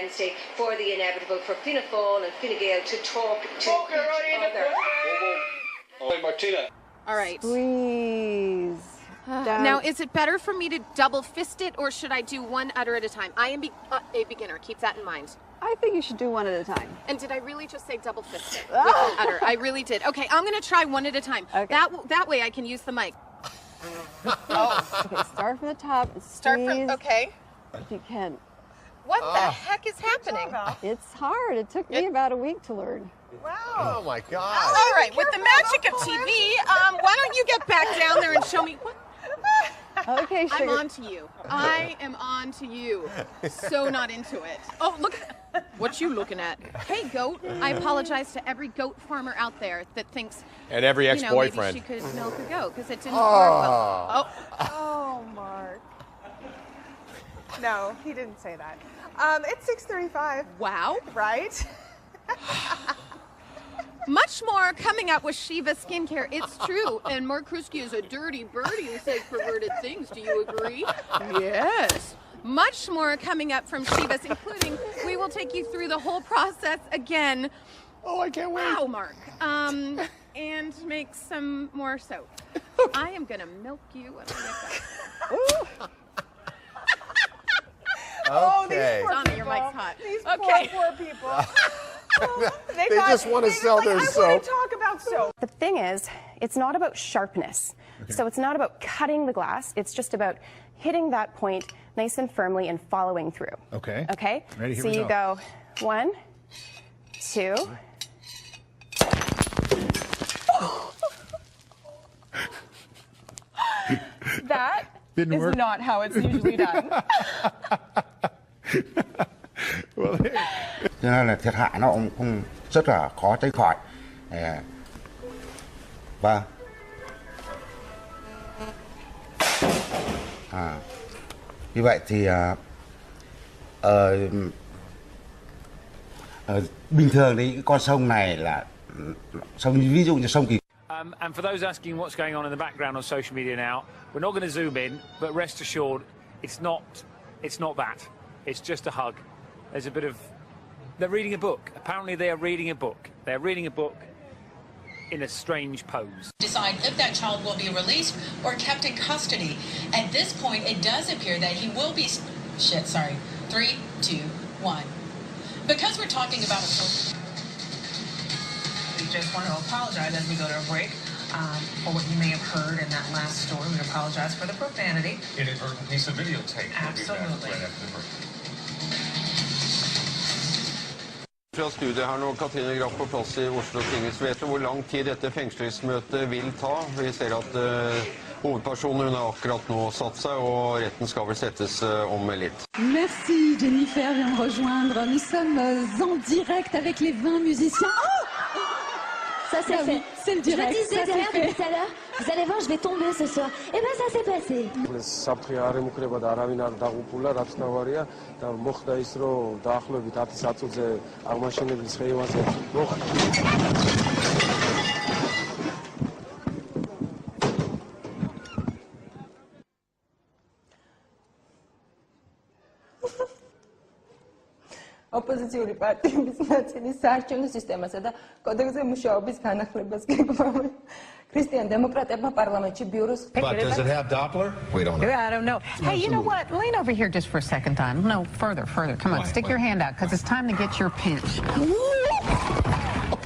Wednesday for the inevitable for Fianna Fáil and Fine Gael to talk to each other. Martina. All right. Please. Now, is it better for me to double fist it, or should I do one udder at a time? I am a beginner. Keep that in mind. I think you should do one at a time. And did I really just say double fist it with an udder? I really did. Okay, I'm going to try one at a time. Okay. That way I can use the mic. Okay, start from the top. Start from, okay. If you can. What the heck is happening? It's hard. It took me about a week to learn. Wow. Oh, my God. All right, with the magic of TV, why don't you get back down there and show me what? Okay, sugar. I'm on to you. I am on to you. So not into it. Oh, look at what you looking at. Hey, goat. I apologize to every goat farmer out there that thinks, and every ex-boyfriend. Maybe she could milk a goat because it didn't work well. Oh, Mark. No, he didn't say that. It's 6:35. Wow. Right? Much more coming up with Shiva Skincare. It's true. And Mark Krusky is a dirty birdie who says perverted things. Do you agree? Yes. Much more coming up from Shiva's, including we will take you through the whole process again. Oh, I can't wait. Wow, Mark. And make some more soap. I am going to milk you when I get back. Oh, these poor Donna, people. your mic's hot. These poor people. They just want to sell their soap. I want to talk about soap. The thing is, it's not about sharpness. Okay. So it's not about cutting the glass. It's just about hitting that point nice and firmly and following through. Okay. Okay? Ready, here so we you go 1, 2. That Didn't is work. not how it's usually done. Cho nên là thiệt hại nó cũng rất là khó tránh khỏi. Và như vậy thì bình thường thì con sông này là sông, ví dụ như sông Kỳ. And for those asking what's going on in the background on social media now, we're not going to zoom in, but rest assured, it's not that. It's just a hug. There's a bit of... They're reading a book. Apparently they are reading a book. They're reading a book in a strange pose. Decide if that child will be released or kept in custody. At this point, it does appear that he will be... 3, 2, 1. Because we're talking about a... We just want to apologize as we go to a break for what you may have heard in that last story. We apologize for the profanity. Inadvertent piece of videotape. Absolutely. Fra studiet her nå, Katrine Graff på plass I Oslo tinghus. Vet du hvor lang tid dette fengslingsmøtet vil ta? Vi ser at hovedpersonen har akkurat nå satt seg, og retten skal vel settes om litt. Merci, Jennifer vient me rejoindre. Nous sommes en direct avec les 20 musiciens. Oh, ça c'est fait. C'est le direct. Je disais derrière depuis tout à l'heure, vous allez voir, je vais tomber ce soir. Et ben ça s'est passé. საფრთხე არ ემუქრება და არავინ არ დაღუპულა, რაც თავარია და მოხდა ის, რომ დაახლოებით 10 საათზე აღმაშენებლის ხეივანზე ოპოზიციური პარტიების ნაწილის საარჩევნო სისტემასა და კოდექსზე მუშაობის განახლებას გეგმავენ. Christian Democrateებმა პარლამენტში ბიუროს But does it have Doppler? We don't know. I don't know. Hey, you know what? Lean over here just for a second time. No, further. Come on, stick your hand out because it's time to get your pinch.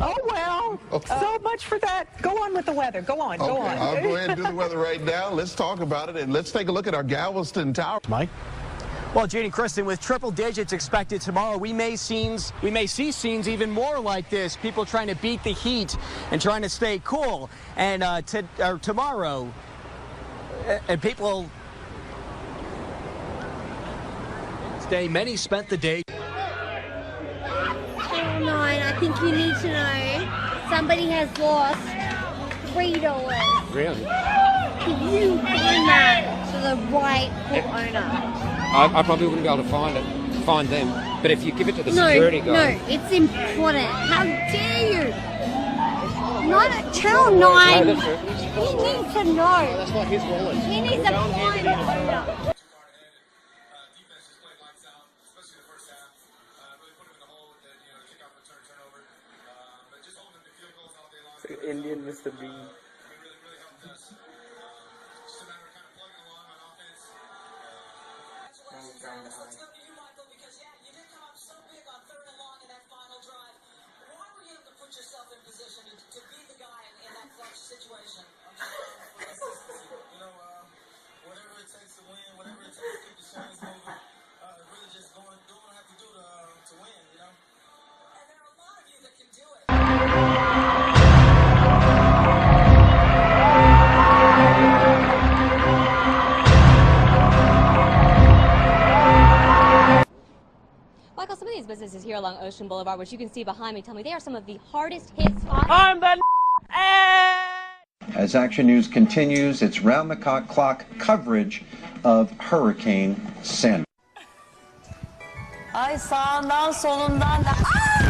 Oh, well, so much for that. Go on with the weather. Go on. I'll go ahead and do the weather right now. Let's talk about it, and let's take a look at our Galveston Tower. Mike? Well, Janie Kristen, with triple digits expected tomorrow, we may see scenes even more like this. People trying to beat the heat and trying to stay cool. And tomorrow, and people today, many spent the day. Channel 9, I think you need to know somebody has lost $3. Really? Can you find that to the rightful owner? I probably wouldn't be able to find them. But if you give it to the security guy... No, it's important. How dare you? Not at Channel 9. No, that's true. He needs to know. That's not his wallet. He needs to find the owner. alien Mr. Bean. Michael, some of these businesses here along Ocean Boulevard, which you can see behind me, tell me they are some of the hardest hit spots. I'm the As Action News continues its round-the-clock coverage of Hurricane Sandy. Ay sağından solundan da...